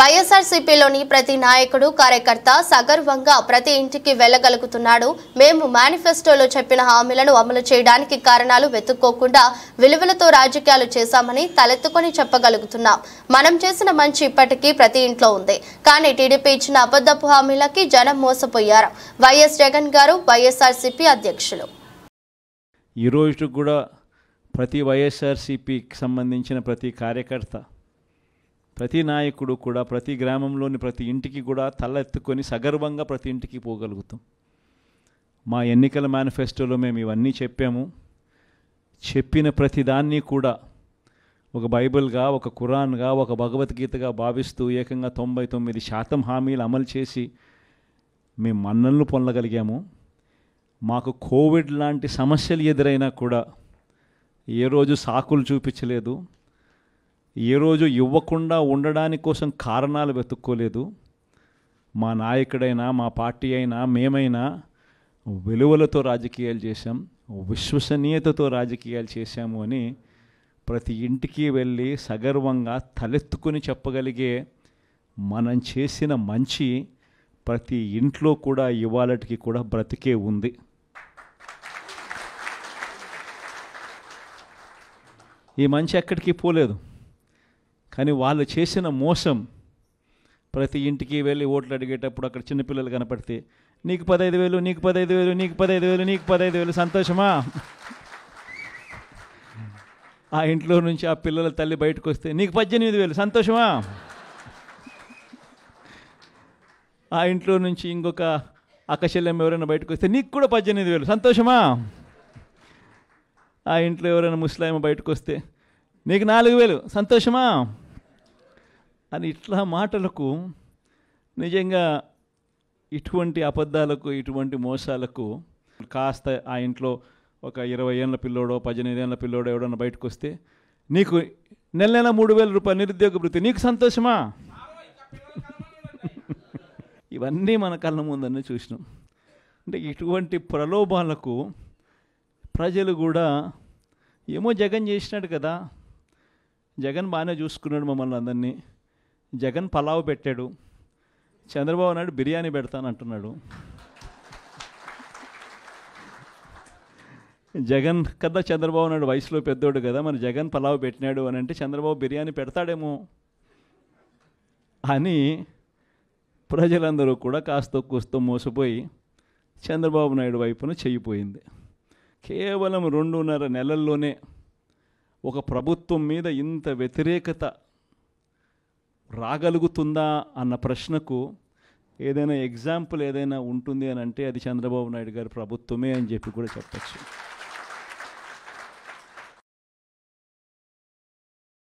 వైఎస్ఆర్సీపీలోని ప్రతి నాయకుడు కార్యకర్త సగర్వంగా ప్రతి ఇంటికి వెళ్లగలుగుతున్నాడు. మేము మేనిఫెస్టోలో చెప్పిన హామీలను అమలు చేయడానికి కారణాలు వెతుక్కోకుండా విలువలతో రాజకీయాలు చేశామని తలెత్తుకొని చెప్పగలుగుతున్నాం. మనం చేసిన మంచి ఇప్పటికీ ప్రతి ఇంట్లో ఉంది. కానీ టీడీపీ ఇచ్చిన అబద్ధపు హామీలకి జనం మోసపోయారు. వైఎస్ జగన్ గారు వైఎస్ఆర్సీపీ అధ్యక్షులు. ఈ రోజు కూడా ప్రతి వైఎస్ఆర్సీపీకి సంబంధించిన ప్రతి కార్యకర్త, ప్రతి నాయకుడు కూడా ప్రతి గ్రామంలోని ప్రతి ఇంటికి కూడా తలెత్తుకొని సగర్వంగా ప్రతి ఇంటికి పోగలుగుతాం. మా ఎన్నికల మేనిఫెస్టోలో మేము ఇవన్నీ చెప్పాము. చెప్పిన ప్రతి దాన్ని కూడా ఒక బైబిల్గా, ఒక ఖురాన్గా, ఒక భగవద్గీతగా భావిస్తూ ఏకంగా 99% హామీలు అమలు చేసి మేము మన్ననలు పొందగలిగాము. మాకు కోవిడ్ లాంటి సమస్యలు ఎదురైనా కూడా ఏ రోజు సాకులు చూపించలేదు, ఏ రోజు ఇవ్వకుండా ఉండడానికి కోసం కారణాలు వెతుక్కోలేదు. మా నాయకుడైనా, మా పార్టీ అయినా, మేమైనా విలువలతో రాజకీయాలు చేశాం, విశ్వసనీయతతో రాజకీయాలు చేశాము అని ప్రతి ఇంటికి వెళ్ళి సగర్వంగా తలెత్తుకొని చెప్పగలిగే మనం చేసిన మంచి ప్రతి ఇంట్లో కూడా ఇవాళటికి కూడా బ్రతికే ఉంది. ఈ మంచి ఎక్కడికి పోలేదు. కానీ వాళ్ళు చేసిన మోసం, ప్రతి ఇంటికి వెళ్ళి ఓట్లు అడిగేటప్పుడు అక్కడ చిన్నపిల్లలు కనపడితే నీకు 15,000, నీకు 15,000, నీకు 15,000, నీకు 15,000 సంతోషమా? ఆ ఇంట్లో నుంచి ఆ పిల్లల తల్లి బయటకు వస్తే నీకు 18,000 సంతోషమా? ఆ ఇంట్లో నుంచి ఇంకొక అక్కచెల్లెమ్మ ఎవరైనా బయటకు వస్తే నీకు కూడా 18,000 సంతోషమా? ఆ ఇంట్లో ఎవరైనా ముస్లాం బయటకు వస్తే నీకు 4,000 సంతోషమా అని ఇట్లా మాటలకు నిజంగా ఇటువంటి అబద్ధాలకు, ఇటువంటి మోసాలకు కాస్త ఆ ఇంట్లో ఒక 20 ఏళ్ళ పిల్లోడో 18 ఏళ్ళ పిల్లోడో ఎవడన్నా బయటకు వస్తే నీకు నెల 3,000 రూపాయలు నిరుద్యోగ వృత్తి, నీకు సంతోషమా? ఇవన్నీ మన కళ్ళ ముందన్నీ చూసినాం. అంటే ఇటువంటి ప్రలోభాలకు ప్రజలు కూడా ఏమో జగన్ చేసినాడు కదా, జగన్ బాగానే చూసుకున్నాడు మమ్మల్ని అందరినీ, జగన్ పలావ్ పెట్టాడు, చంద్రబాబు నాయుడు బిర్యానీ పెడతానంటున్నాడు, జగన్ కదా చంద్రబాబు నాయుడు వయసులో పెద్దోడు కదా, మరి జగన్ పలావ్ పెట్టినాడు అని అంటే చంద్రబాబు బిర్యానీ పెడతాడేమో అని ప్రజలందరూ కూడా కాస్త కూస్తో మోసపోయి చంద్రబాబు నాయుడు వైపున చెయ్యిపోయింది. కేవలం 2.5 నెలల్లోనే ఒక ప్రభుత్వం మీద ఇంత వ్యతిరేకత రాగలుగుతుందా అన్న ప్రశ్నకు ఏదైనా ఎగ్జాంపుల్ ఏదైనా ఉంటుంది అని అంటే అది చంద్రబాబు నాయుడు గారి ప్రభుత్వమే అని చెప్పి కూడా చెప్పచ్చు.